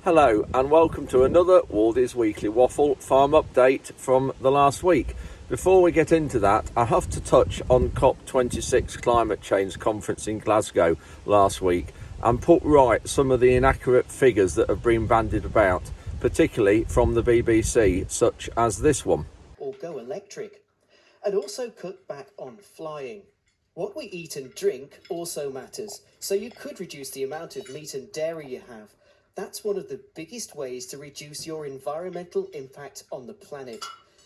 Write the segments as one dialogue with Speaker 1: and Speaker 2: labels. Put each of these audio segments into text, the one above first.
Speaker 1: Hello and welcome to another Waldy's Weekly Waffle farm update from the last week. Before we get into that, I have to touch on COP26 climate change conference in Glasgow last week and put right some of the inaccurate figures that have been bandied about, particularly from the BBC, such as this one.
Speaker 2: Or go electric, and also cut back on flying. What we eat and drink also matters, so you could reduce the amount of meat and dairy you have. That's one of the biggest ways to reduce your environmental impact on the planet.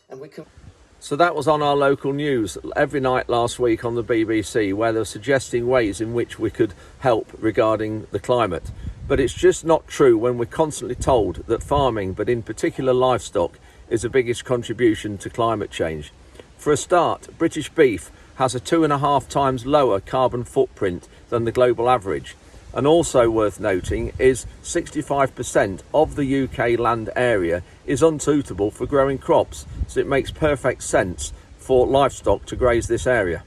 Speaker 2: And we can...
Speaker 1: So that was on our local news every night last week on the BBC, where they were suggesting ways in which we could help regarding the climate. But it's just not true when we're constantly told that farming, but in particular livestock, is the biggest contribution to climate change. For a start, British beef has a 2.5 times lower carbon footprint than the global average. And also worth noting is 65% of the UK land area is unsuitable for growing crops, so it makes perfect sense for livestock to graze this area.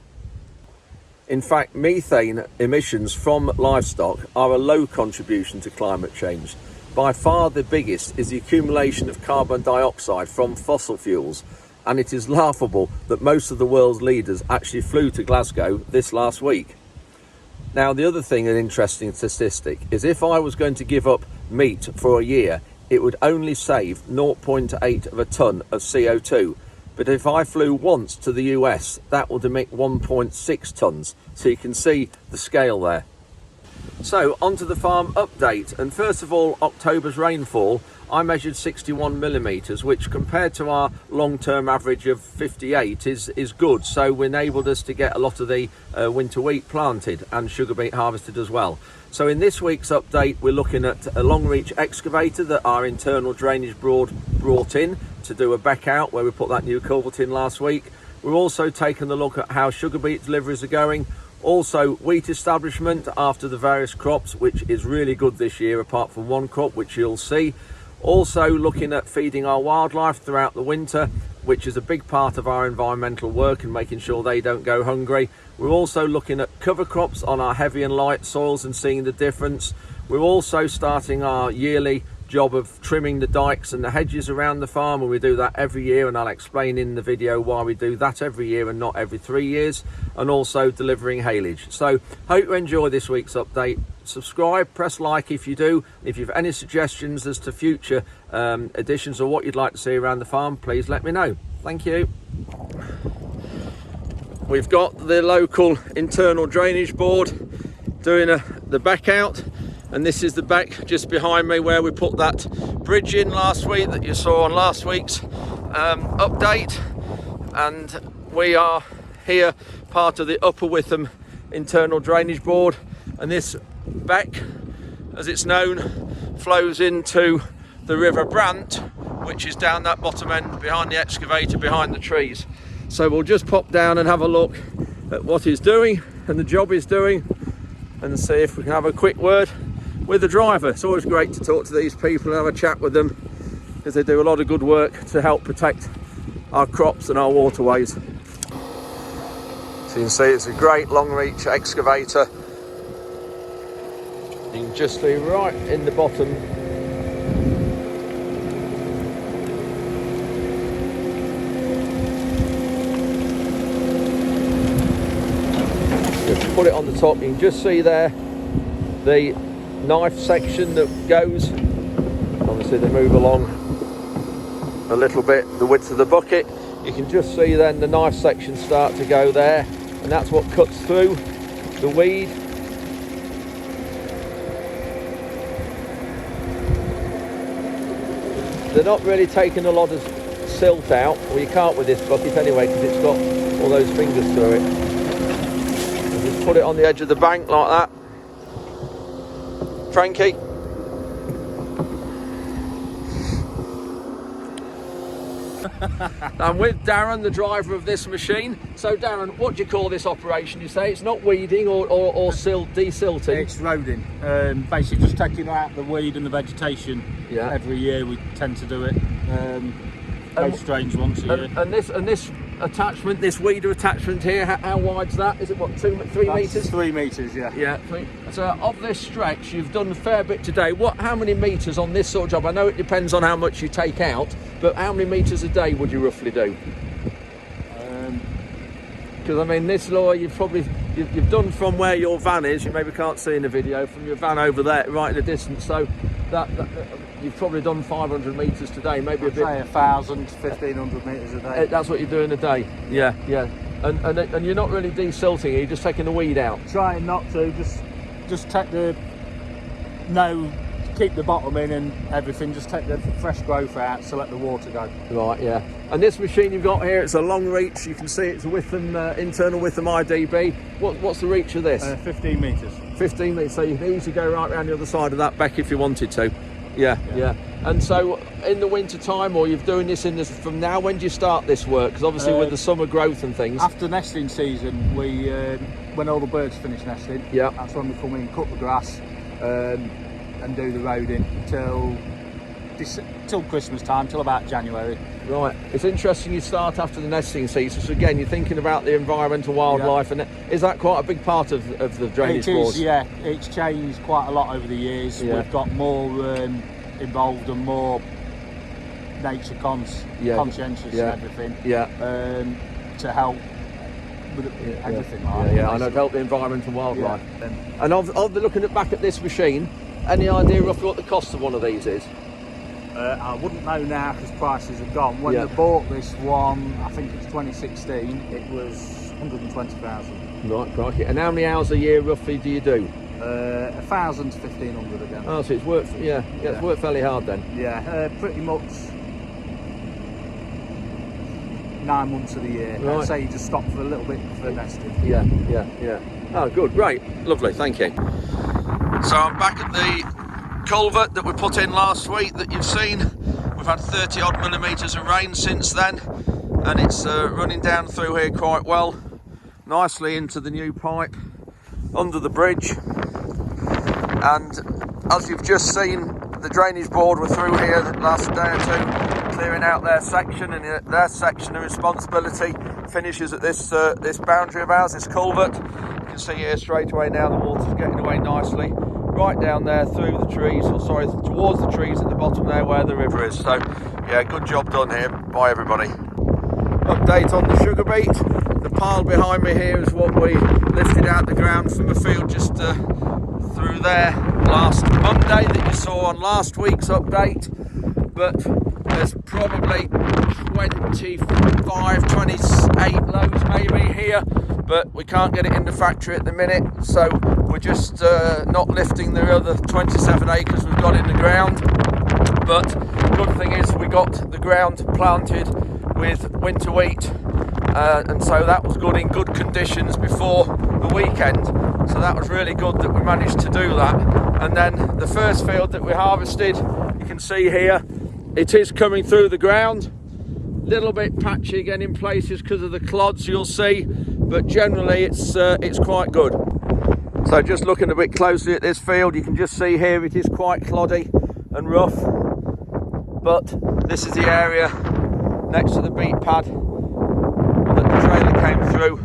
Speaker 1: In fact, methane emissions from livestock are a low contribution to climate change. By far the biggest is the accumulation of carbon dioxide from fossil fuels, and it is laughable that most of the world's leaders actually flew to Glasgow this last week. Now, the other thing, an interesting statistic, is if I was going to give up meat for a year, it would only save 0.8 of a tonne of CO2. But if I flew once to the US, that would emit 1.6 tonnes. So you can see the scale there. So onto the farm update. And first of all, October's rainfall, I measured 61 millimetres, which compared to our long-term average of 58 is good. So enabled us to get a lot of the winter wheat planted and sugar beet harvested as well. So in this week's update, we're looking at a long-reach excavator that our internal drainage board brought in to do a back out where we put that new culvert in last week. We're also taking a look at how sugar beet deliveries are going. Also, wheat establishment after the various crops, which is really good this year, apart from one crop, which you'll see. Also looking at feeding our wildlife throughout the winter, which is a big part of our environmental work and making sure they don't go hungry. We're also looking at cover crops on our heavy and light soils and seeing the difference. We're also starting our yearly job of trimming the dikes and the hedges around the farm, and we do that every year, and I'll explain in the video why we do that every year and not every 3 years, and also delivering haylage. So hope you enjoy this week's update. Subscribe, press like if you do. If you've any suggestions as to future additions or what you'd like to see around the farm, please let me know. Thank you. We've got the local internal drainage board doing the back out, and this is the back just behind me where we put that bridge in last week that you saw on last week's update. And we are here part of the Upper Witham internal drainage board, and this back, as it's known, flows into the River Brant, which is down that bottom end behind the excavator, behind the trees. So we'll just pop down and have a look at what he's doing and the job he's doing, and see if we can have a quick word with the driver. It's always great to talk to these people and have a chat with them, because they do a lot of good work to help protect our crops and our waterways. So you can see it's a great long reach excavator. You can just see right in the bottom. Just put it on the top, you can just see there the knife section that goes. Obviously they move along a little bit the width of the bucket. You can just see then the knife section start to go there, and that's what cuts through the weed. They're not really taking a lot of silt out, well you can't with this bucket anyway because it's got all those fingers through it. And just put it on the edge of the bank like that. Frankie. I'm with Darren, the driver of this machine. So Darren, what do you call this operation? You say it's not weeding or desilting?
Speaker 3: It's roading. Basically just taking out the weed and the vegetation. Yeah. Every year we tend to do it. Most strange once a year.
Speaker 1: And this attachment, this weeder attachment here, how wide's that? Is it what, 3 metres?
Speaker 3: 3 metres, yeah.
Speaker 1: Yeah. So of this stretch, you've done a fair bit today. How many metres on this sort of job? I know it depends on how much you take out, but how many metres a day would you roughly do? Because I mean, this law you've done from where your van is. You maybe can't see in the video, from your van over there, right in the distance. So that you've probably done 500 metres today, maybe a bit.
Speaker 3: Say 1,000, 1,500 metres a day.
Speaker 1: That's what you're doing a day. Yeah, yeah. And you're not really desilting. You're just taking the weed out.
Speaker 3: Trying not to, just take keep the bottom in and everything, just take the fresh growth out, so let the water go.
Speaker 1: Right, yeah. And this machine you've got here, it's a long reach. You can see it's Witham, internal Witham IDB. What's the reach of this?
Speaker 3: 15 metres.
Speaker 1: 15 metres, so you can easily go right around the other side of that beck if you wanted to. Yeah. And so in the winter time, or you're doing this from now, when do you start this work? Because obviously with the summer growth and things.
Speaker 3: After nesting season, we when all the birds finish nesting, that's when we come in, cut the grass, and do the roading till Christmas time, till about January. Right.
Speaker 1: It's interesting you start after the nesting season. So again, you're thinking about the environmental wildlife, and is that quite a big part of the drainage boards?
Speaker 3: Yeah. It's changed quite a lot over the years. Yeah. We've got more involved and more nature conscientious and everything. Yeah. To help with everything like that.
Speaker 1: Yeah, I know, to help the environment and wildlife. Yeah. And looking back at this machine, any idea roughly what the cost of one of these is?
Speaker 3: I wouldn't know now because prices have gone. When they bought this one, I think it's 2016, it was 120,000.
Speaker 1: Right, crikey. And how many hours a year roughly do you do?
Speaker 3: 1,000 to 1,500 again.
Speaker 1: Oh, so it's worked, it's worked fairly hard then?
Speaker 3: Yeah, pretty much 9 months of the year. Right. I'd say you just stop for a little bit for nesting.
Speaker 1: Yeah. Oh, good, great, lovely, thank you. So I'm back at the culvert that we put in last week that you've seen. We've had 30 odd millimetres of rain since then, and it's running down through here quite well, nicely into the new pipe under the bridge. And as you've just seen, the drainage board were through here the last day or two, clearing out their section, and their section of responsibility finishes at this boundary of ours, this culvert. You can see here straight away now the water's getting away nicely, right down there through the trees, towards the trees at the bottom there where the river is. So yeah, good job done here by everybody. Update on the sugar beet. The pile behind me here is what we lifted out the ground from the field just through there last Monday that you saw on last week's update. But there's probably 25, 28 loads maybe here, but we can't get it in the factory at the minute, so we're just not lifting the other 27 acres we've got in the ground. But good thing is we got the ground planted with winter wheat, and so that was good, in good conditions before the weekend, so that was really good that we managed to do that. And then the first field that we harvested, you can see here, it is coming through the ground, little bit patchy again in places because of the clods, you'll see, but generally it's quite good. So just looking a bit closely at this field, you can just see here it is quite cloddy and rough, but this is the area next to the beet pad that the trailer came through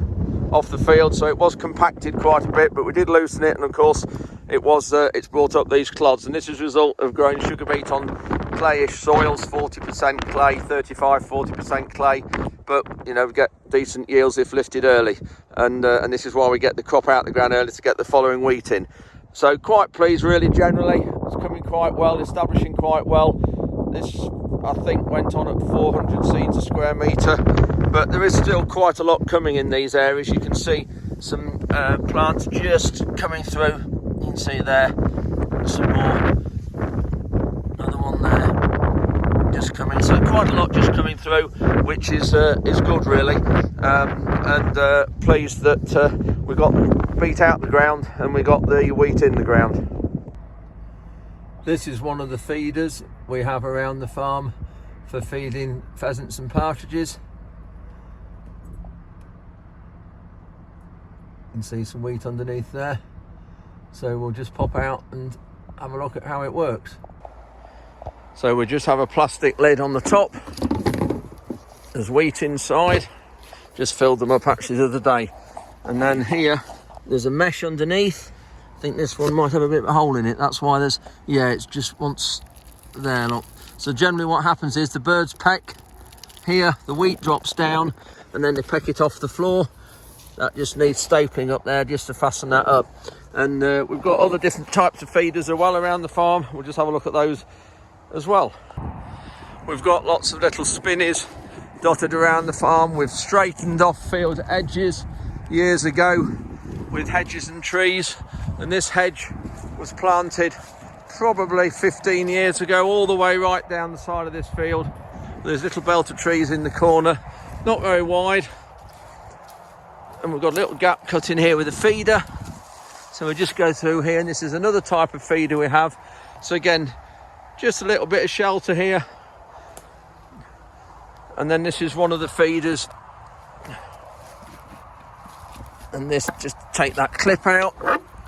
Speaker 1: off the field, so it was compacted quite a bit, but we did loosen it, and of course it's brought up these clods, and this is a result of growing sugar beet on clayish soils, 40% clay, 35-40% clay, but we get decent yields if lifted early, and this is why we get the crop out the ground early to get the following wheat in. So quite pleased really generally. It's coming quite well, establishing quite well. This I think went on at 400 seeds a square metre, but there is still quite a lot coming in these areas. You can see some plants just coming through. You can see there some more, another one there just coming, so quite a lot just coming through, which is good really, and pleased that we got beet out the ground and we got the wheat in the ground. This is one of the feeders we have around the farm for feeding pheasants and partridges. You can see some wheat underneath there, so we'll just pop out and have a look at how it works. So we just have a plastic lid on the top, there's wheat inside, just filled them up actually the other day. And then here there's a mesh underneath. I think this one might have a bit of a hole in it, that's why there's, yeah, it's just once there, look. So generally what happens is the birds peck here, the wheat drops down, and then they peck it off the floor. That just needs stapling up there just to fasten that up. And we've got other different types of feeders as well around the farm. We'll just have a look at those as well. We've got lots of little spinneys dotted around the farm. We've straightened off field edges years ago with hedges and trees, and this hedge was planted probably 15 years ago all the way right down the side of this field. There's little belt of trees in the corner, not very wide, and we've got a little gap cut in here with a feeder. So we'll just go through here, and this is another type of feeder we have. So again, just a little bit of shelter here, and then this is one of the feeders, and this, just take that clip out,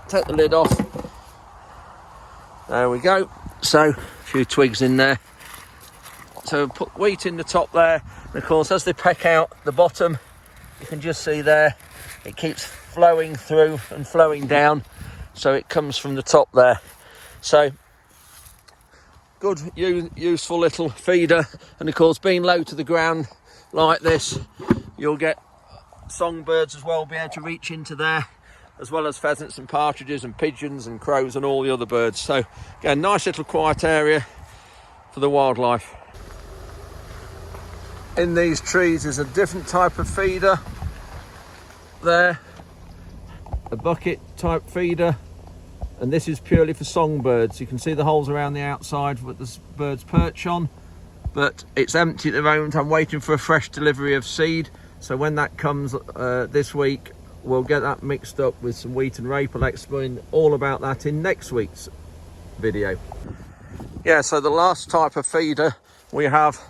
Speaker 1: take the lid off, there we go. So a few twigs in there, so put wheat in the top there, and of course as they peck out the bottom, you can just see there it keeps flowing through and flowing down, so it comes from the top there. So good, useful little feeder. And of course, being low to the ground like this, you'll get songbirds as well be able to reach into there, as well as pheasants and partridges and pigeons and crows and all the other birds. So again, nice little quiet area for the wildlife. In these trees is a different type of feeder there, a bucket type feeder, and this is purely for songbirds. You can see the holes around the outside that the birds perch on, but it's empty at the moment. I'm waiting for a fresh delivery of seed, so when that comes this week, we'll get that mixed up with some wheat and rape. I'll explain all about that in next week's video. Yeah, so the last type of feeder we have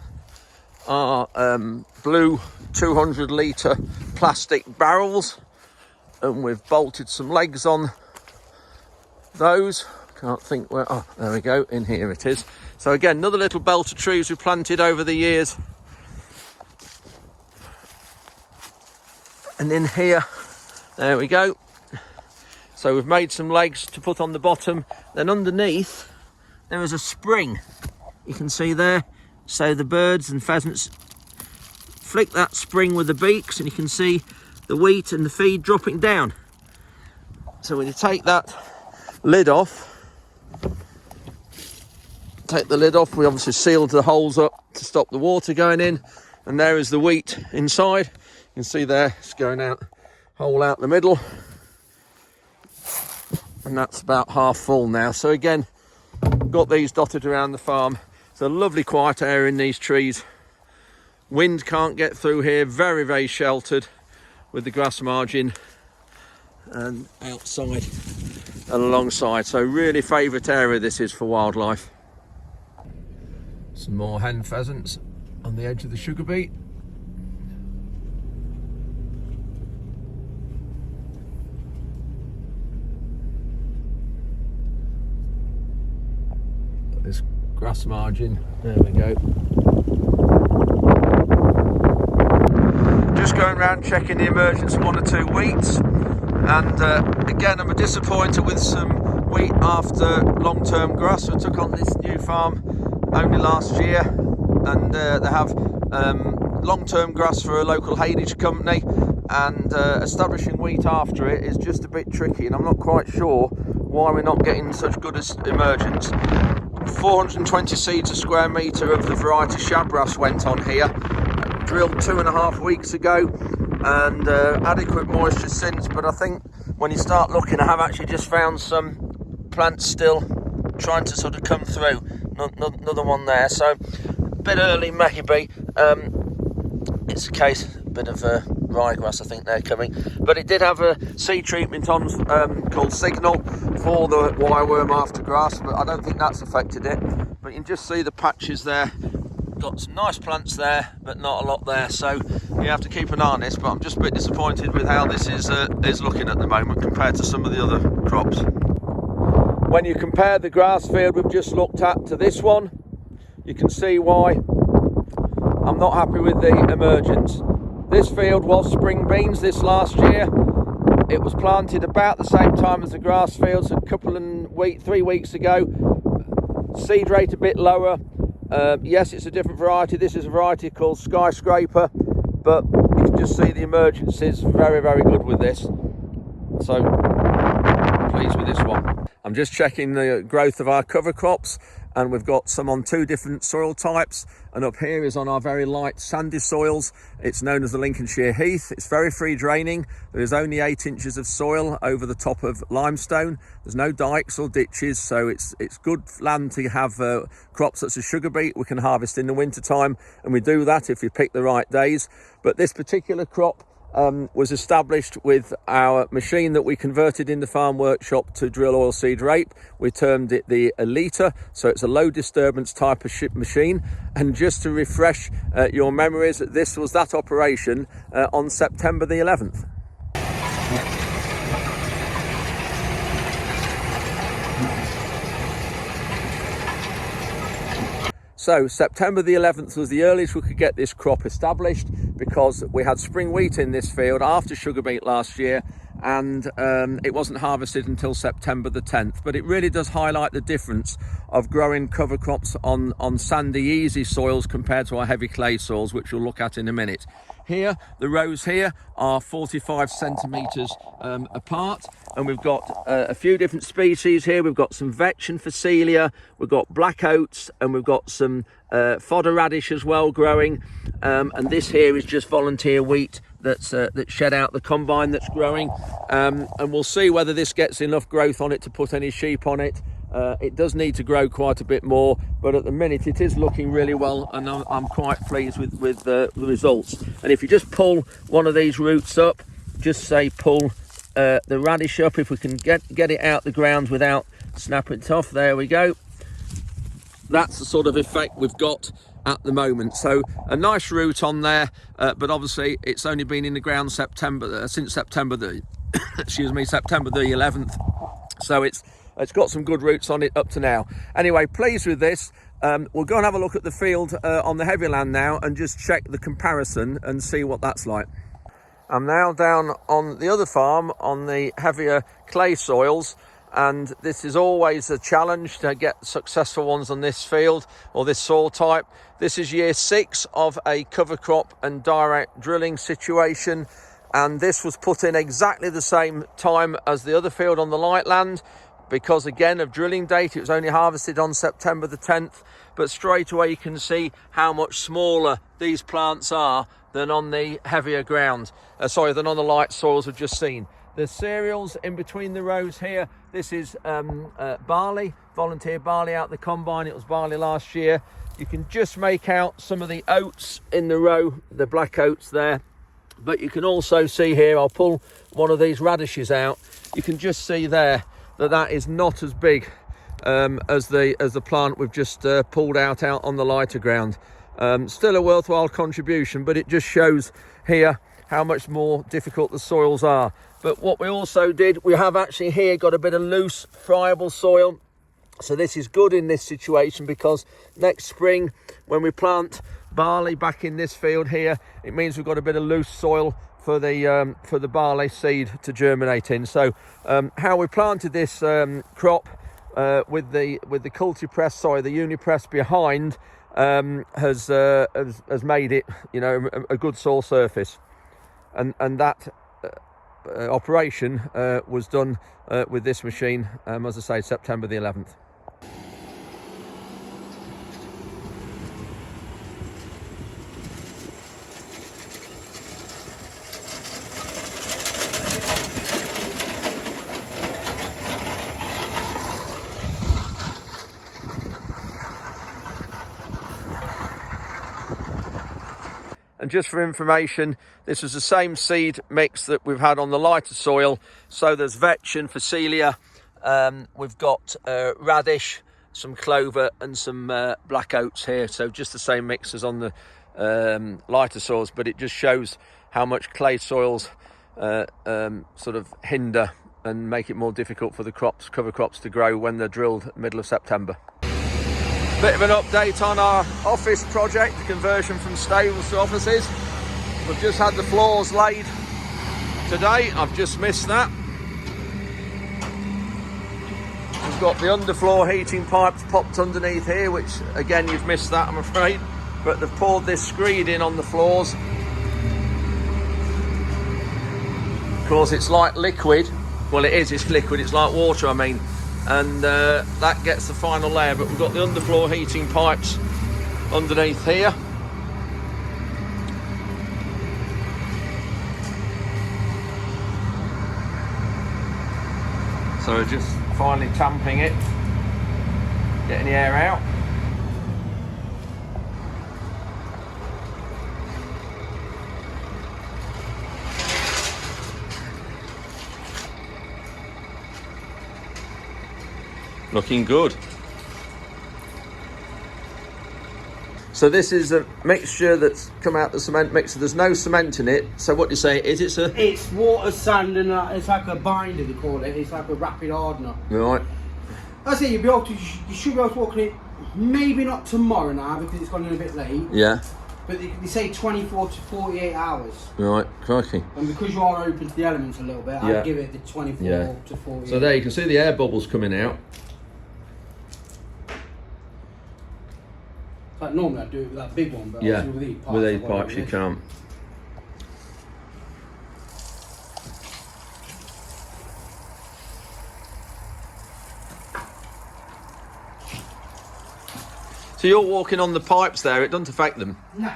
Speaker 1: are blue 200 litre plastic barrels, and we've bolted some legs on those. Can't think where, oh there we go, in here it is. So again, another little belt of trees we planted over the years, and in here, there we go. So we've made some legs to put on the bottom, then underneath there is a spring, you can see there. So the birds and pheasants flick that spring with the beaks, and you can see the wheat and the feed dropping down. So when you take that lid off, we obviously sealed the holes up to stop the water going in, and there is the wheat inside. You can see there it's going out, hole out the middle, and that's about half full now. So again, got these dotted around the farm. It's a lovely quiet area in these trees. Wind can't get through here, very, very sheltered with the grass margin and outside and alongside. So really favourite area this is for wildlife. Some more hen pheasants on the edge of the sugar beet. This grass margin, there we go. Just going around checking the emergence of 1 or 2 wheats, and again I'm disappointed with some wheat after long-term grass. I took on this new farm only last year, and they have long-term grass for a local haylage company, and establishing wheat after it is just a bit tricky, and I'm not quite sure why we're not getting such good emergence. 420 seeds a square metre of the variety shabgrass went on here, drilled 2.5 weeks ago, and adequate moisture since, but I think when you start looking, I have actually just found some plants still trying to sort of come through. Another one there, so a bit early maybe. It's a case, a bit of ryegrass I think they're coming, but it did have a seed treatment on called Signal for the wireworm after grass, but I don't think that's affected it. But you can just see the patches there, got some nice plants there but not a lot there, so you have to keep an eye on this. But I'm just a bit disappointed with how this is looking at the moment compared to some of the other crops. When you compare the grass field we've just looked at to this one, you can see why I'm not happy with the emergence. This field was spring beans this last year. It was planted about the same time as the grass fields a couple of 3 weeks ago. Seed rate a bit lower. Yes, it's a different variety. This is a variety called Skyscraper, but you can just see the emergence is very, very good with this. So, pleased with this one. I'm just checking the growth of our cover crops, and we've got some on 2 different soil types, and up here is on our very light sandy soils. It's known as the Lincolnshire Heath. It's very free draining. There is only 8 inches of soil over the top of limestone. There's no dikes or ditches, so it's good land to have crops such as sugar beet we can harvest in the winter time, and we do that if we pick the right days. But this particular crop was established with our machine that we converted in the farm workshop to drill oilseed rape. We termed it the Elita, so it's a low disturbance type of machine. And just to refresh your memories, this was that operation on September the 11th. So September the 11th was the earliest we could get this crop established, because we had spring wheat in this field after sugar beet last year, and it wasn't harvested until September the 10th. But it really does highlight the difference of growing cover crops on sandy, easy soils compared to our heavy clay soils, which we'll look at in a minute. Here, the rows here are 45 centimetres apart, and we've got a few different species here. We've got some vetch and phacelia, we've got black oats, and we've got some fodder radish as well growing. And this here is just volunteer wheat that's shed out the combine that's growing. And we'll see whether this gets enough growth on it to put any sheep on it. It does need to grow quite a bit more, but at the minute it is looking really well, and I'm quite pleased with the results. And if you just pull one of these roots up, just say pull the radish up, if we can get it out the ground without snapping it off. There we go. That's the sort of effect we've got at the moment. So a nice root on there, but obviously it's only been in the ground since September the September the 11th. So it's got some good roots on it up to now. Anyway, pleased with this. We'll go and have a look at the field on the heavy land now and just check the comparison and see what that's like. I'm now down on the other farm on the heavier clay soils, and this is always a challenge to get successful ones on this field or this soil type. This is year 6 of a cover crop and direct drilling situation, and this was put in exactly the same time as the other field on the light land, because again of drilling date, it was only harvested on September the 10th, but straight away you can see how much smaller these plants are than on the heavier ground, than on the light soils we've just seen. The cereals in between the rows here, this is barley, volunteer barley out the combine. It was barley last year. You can just make out some of the oats in the row, the black oats there, but you can also see here, I'll pull one of these radishes out, you can just see there that is not as big as the plant we've just pulled out on the lighter ground. Still a worthwhile contribution, but it just shows here how much more difficult the soils are. But what we also did, we have actually here got a bit of loose friable soil, so this is good in this situation, because next spring when we plant barley back in this field here, it means we've got a bit of loose soil for the barley seed to germinate in. So how we planted this crop with the cultipress, the unipress behind, has made it, a good soil surface, and that operation was done with this machine, as I say, September the 11th. And just for information, this is the same seed mix that we've had on the lighter soil. So there's vetch and phacelia, we've got radish, some clover and some black oats here. So just the same mix as on the lighter soils, but it just shows how much clay soils sort of hinder and make it more difficult for the cover crops to grow when they're drilled middle of September. Bit of an update on our office project, the conversion from stables to offices. We've just had the floors laid today. I've just missed that. We've got the underfloor heating pipes popped underneath here, which again you've missed that, I'm afraid. But they've poured this screed in on the floors. Of course, it's like liquid. Well, it is, it's liquid, it's like water, I mean. And that gets the final layer. But we've got the underfloor heating pipes underneath here. So we're just finally tamping it, getting the air out. Looking good. So this is a mixture that's come out the cement mixer. There's no cement in it. So what do you say it is?
Speaker 4: It's water, sand, and it's like a binder, they call it. It's like a rapid hardener.
Speaker 1: Right.
Speaker 4: I say you should be able to walk in it. Maybe not tomorrow now because it's gone in a bit late.
Speaker 1: Yeah.
Speaker 4: But they say 24 to 48 hours.
Speaker 1: Right, crikey.
Speaker 4: And because you are open to the elements a little bit,
Speaker 1: Yeah.
Speaker 4: I'd give it the 24 to 48.
Speaker 1: So there you can see the air bubbles coming out.
Speaker 4: Like normally I'd do it with that big one, but
Speaker 1: Yeah,
Speaker 4: obviously
Speaker 1: with these pipes you can't. So you're walking on the pipes there, it doesn't affect them?
Speaker 4: No.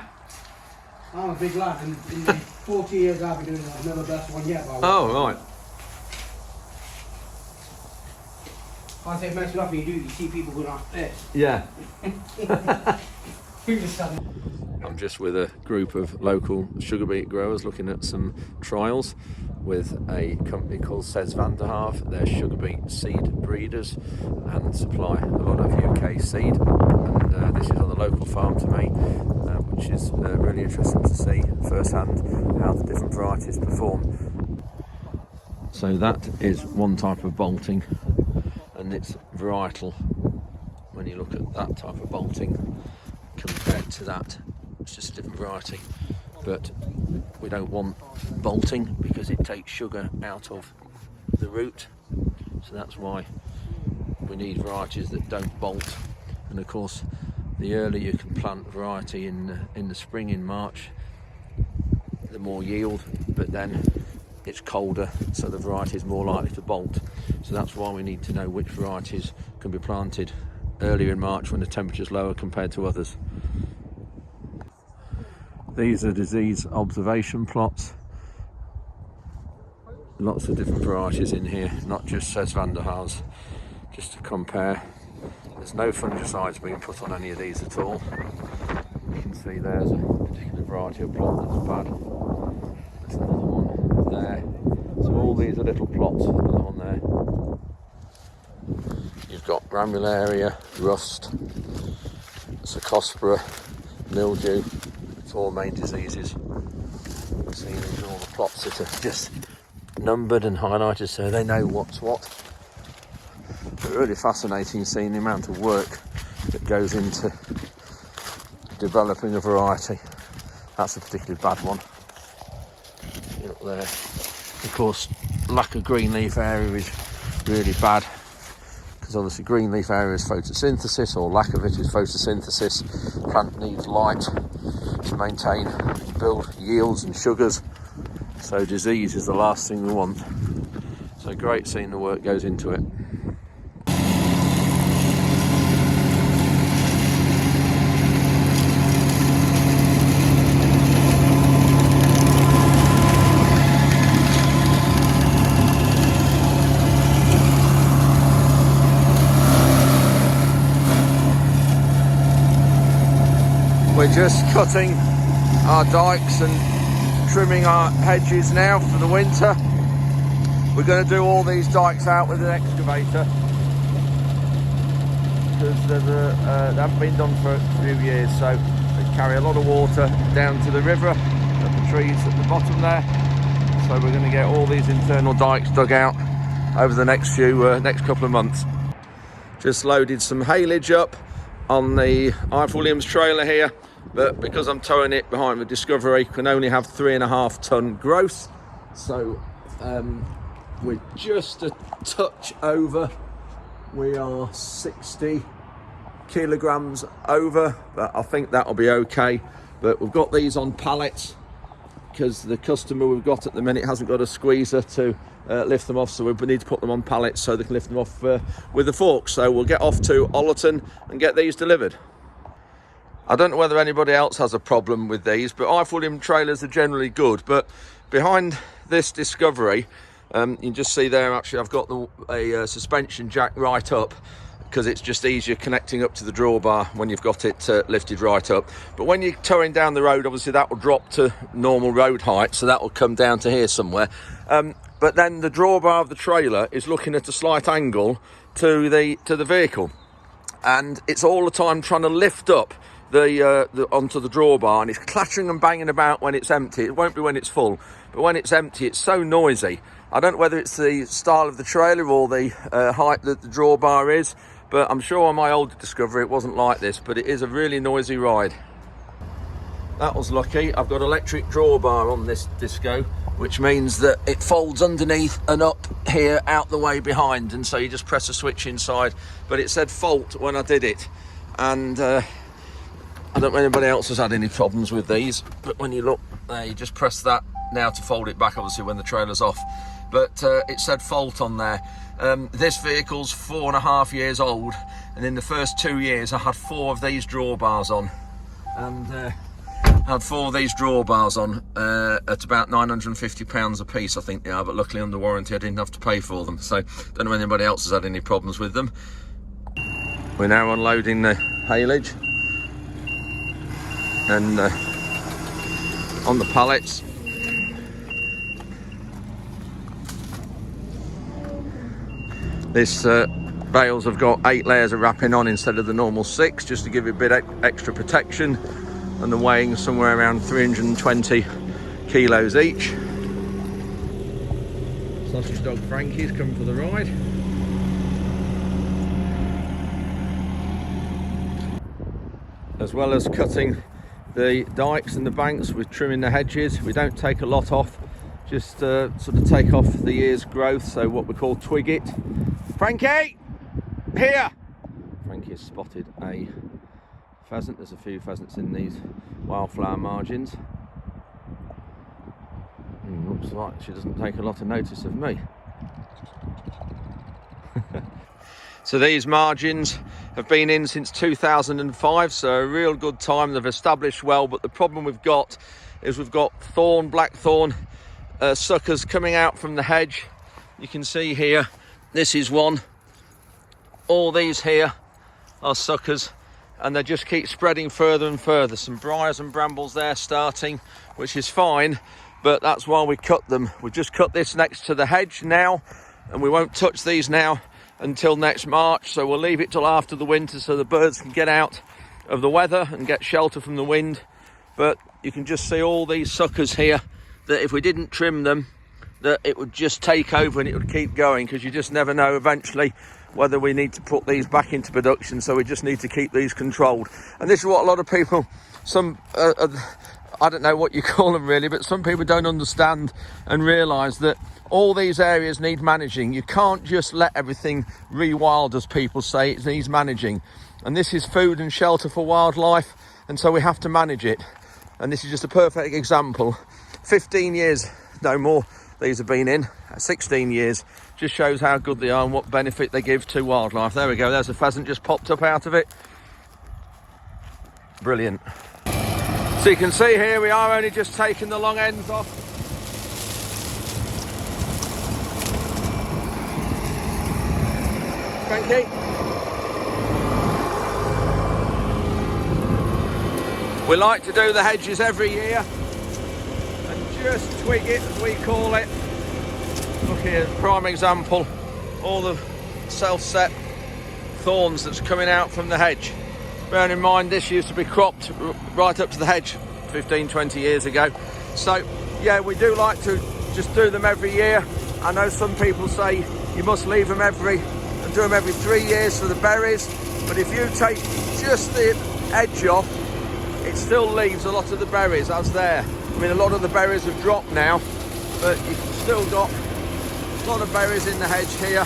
Speaker 4: I'm a big lad, and in the 40 years I've been doing it, I've never blessed one yet.
Speaker 1: Oh, right.
Speaker 4: I say mess it up and you do, you see people going like this.
Speaker 1: Yeah.
Speaker 4: Who just said it?
Speaker 1: I'm just with a group of local sugar beet growers looking at some trials with a company called Hedge. They're sugar beet seed breeders and supply a lot of UK seed. And this is on the local farm to me, which is really interesting to see firsthand how the different varieties perform. So that is one type of bolting, and it's varietal when you look at that type of bolting compared to that. It's just a different variety, but we don't want bolting because it takes sugar out of the root, so that's why we need varieties that don't bolt. And of course, the earlier you can plant variety in the spring, in March, the more yield, but then it's colder, so the variety is more likely to bolt. So that's why we need to know which varieties can be planted earlier in March when the temperature's lower compared to others. These are disease observation plots. Lots of different varieties in here, not just Hedge, just to compare. There's no fungicides being put on any of these at all. You can see there's a particular variety of plot that's bad. There's another one there. So all these are little plots, another one there. You've got granularia, rust, Cercospora, mildew. Four main diseases. You see these are all the plots that are just numbered and highlighted so they know what's what. But really fascinating seeing the amount of work that goes into developing a variety. That's a particularly bad one. Look there. Of course, lack of green leaf area is really bad, because obviously green leaf area is photosynthesis, or lack of it is photosynthesis. Plant needs light to maintain, build yields and sugars, so disease is the last thing we want. So great seeing the work goes into it. We're just cutting our dikes and trimming our hedges now for the winter. We're going to do all these dikes out with an excavator because they haven't been done for a few years, so they carry a lot of water down to the river and the trees at the bottom there. So we're going to get all these internal dikes dug out over the next couple of months. Just loaded some haylage up on the Ive Williams trailer here. but because I'm towing it behind the Discovery, can only have 3.5 ton gross. So we're just a touch over. We are 60 kilograms over, but I think that'll be okay. But we've got these on pallets because the customer we've got at the minute hasn't got a squeezer to lift them off, so we need to put them on pallets so they can lift them off with the forks. So we'll get off to Ollerton and get these delivered. I don't know whether anybody else has a problem with these, but I-Fulham trailers are generally good. But behind this Discovery, you can just see there, actually I've got a suspension jack right up, because it's just easier connecting up to the drawbar when you've got it lifted right up. But when you're towing down the road, obviously that will drop to normal road height, so that will come down to here somewhere. But then the drawbar of the trailer is looking at a slight angle to the vehicle, and it's all the time trying to lift up onto the drawbar, and it's clattering and banging about when it's empty. It won't be when it's full, but when it's empty, it's so noisy. I don't know whether it's the style of the trailer or the height that the drawbar is, but I'm sure on my older Discovery it wasn't like this, but it is a really noisy ride. That was lucky. I've got electric drawbar on this Disco, which means that it folds underneath and up here out the way behind, and so you just press a switch inside. But it said fault when I did it, and I don't know if anybody else has had any problems with these, but when you look there, you just press that now to fold it back, obviously when the trailer's off. But it said fault on there. This vehicle's 4.5 years old, and in the first 2 years I had 4 of these drawbars on, and had 4 of these drawbars on at about £950 a piece, I think they are, but luckily under warranty I didn't have to pay for them, so don't know if anybody else has had any problems with them. We're now unloading the haylage and on the pallets. This bales have got 8 layers of wrapping on instead of the normal 6, just to give it a bit extra protection, and the weighing somewhere around 320 kilos each. Sausage dog Frankie's come for the ride. As well as cutting the dikes and the banks, we're trimming the hedges. We don't take a lot off, just sort of take off the year's growth, so what we call twig it. Frankie, here! Frankie has spotted a pheasant. There's a few pheasants in these wildflower margins. Looks like she doesn't take a lot of notice of me. So these margins have been in since 2005, so a real good time. They've established well, but the problem we've got is we've got blackthorn suckers coming out from the hedge. You can see here, this is one. All these here are suckers, and they just keep spreading further and further. Some briars and brambles there starting, which is fine, but that's why we cut them. We've just cut this next to the hedge now, and we won't touch these now until next March, so we'll leave it till after the winter so the birds can get out of the weather and get shelter from the wind. But you can just see all these suckers here, that if we didn't trim them, that it would just take over and it would keep going, because you just never know eventually whether we need to put these back into production, so we just need to keep these controlled. And this is what a lot of people, I don't know what you call them really, but some people don't understand and realise that all these areas need managing. You can't just let everything rewild, as people say. It needs managing, and this is food and shelter for wildlife, and so we have to manage it. And this is just a perfect example. 15 years, no more, these have been in 16 years. Just shows how good they are and what benefit they give to wildlife. There we go, there's a pheasant just popped up out of it. Brilliant. So you can see here we are only just taking the long ends off. Frankie. We like to do the hedges every year and just twig it, as we call it. Look here, prime example, all the self-set thorns that's coming out from the hedge. Bearing in mind this used to be cropped right up to the hedge 15-20 years ago. So yeah, we do like to just do them every year. I know some people say you must leave them and do them every 3 years for the berries, but if you take just the edge off, it still leaves a lot of the berries as there. I mean, a lot of the berries have dropped now, but you've still got a lot of berries in the hedge here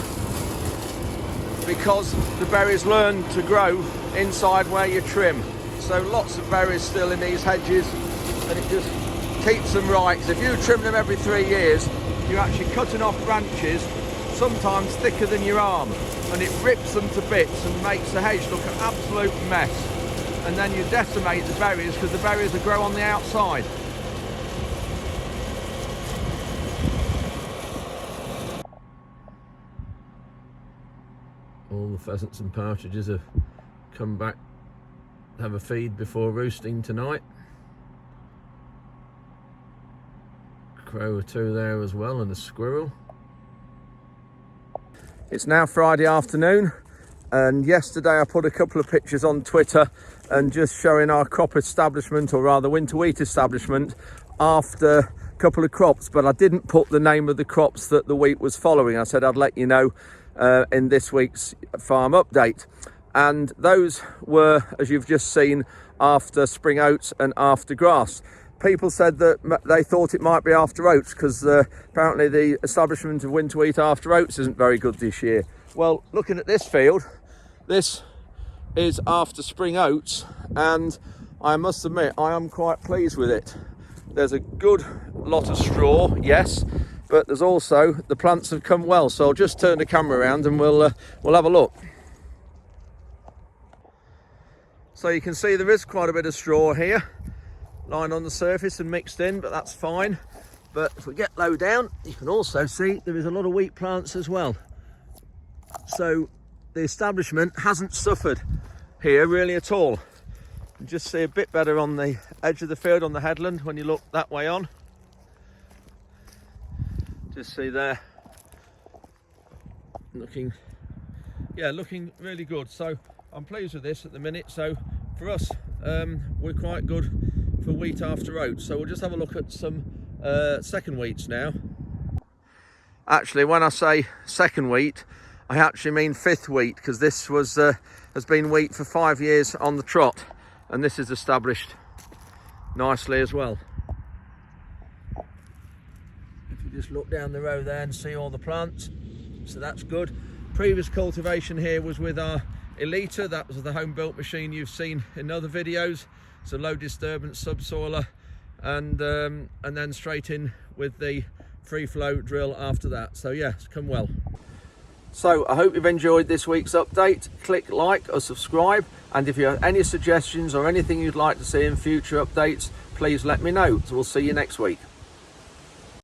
Speaker 1: because the berries learn to grow inside where you trim. So lots of berries still in these hedges, and it just keeps them right. So if you trim them every 3 years, you're actually cutting off branches sometimes thicker than your arm, and it rips them to bits and makes the hedge look an absolute mess. And then you decimate the berries because the berries will grow on the outside. All the pheasants and partridges have come back to have a feed before roosting tonight. Crow or two there as well, and a squirrel. It's now Friday afternoon, and yesterday I put a couple of pictures on Twitter and just showing our crop establishment, or rather winter wheat establishment, after a couple of crops, but I didn't put the name of the crops that the wheat was following. I said I'd let you know in this week's farm update, and those were, as you've just seen, after spring oats and after grass. People said that they thought it might be after oats because apparently the establishment of winter wheat after oats isn't very good this year. Well, looking at this field, this is after spring oats, and I must admit I am quite pleased with it. There's a good lot of straw, yes, but there's also, the plants have come well. So I'll just turn the camera around and we'll have a look. So you can see there is quite a bit of straw here, lying on the surface and mixed in, but that's fine. But if we get low down, you can also see there is a lot of wheat plants as well. So the establishment hasn't suffered here really at all. You just see a bit better on the edge of the field on the headland when you look that way on. Just see there, looking really good. So I'm pleased with this at the minute. So for us, we're quite good for wheat after oats. So we'll just have a look at some second wheats now. Actually, when I say second wheat, I actually mean fifth wheat, because this was has been wheat for 5 years on the trot, and this is established nicely as well. If you just look down the row there and see all the plants, so that's good. Previous cultivation here was with our Elita. That was the home built machine you've seen in other videos. It's a low disturbance subsoiler, and then straight in with the free flow drill after that. So yeah, it's come well. So I hope you've enjoyed this week's update. Click like or subscribe, and if you have any suggestions or anything you'd like to see in future updates, please let me know. So we'll see you next week.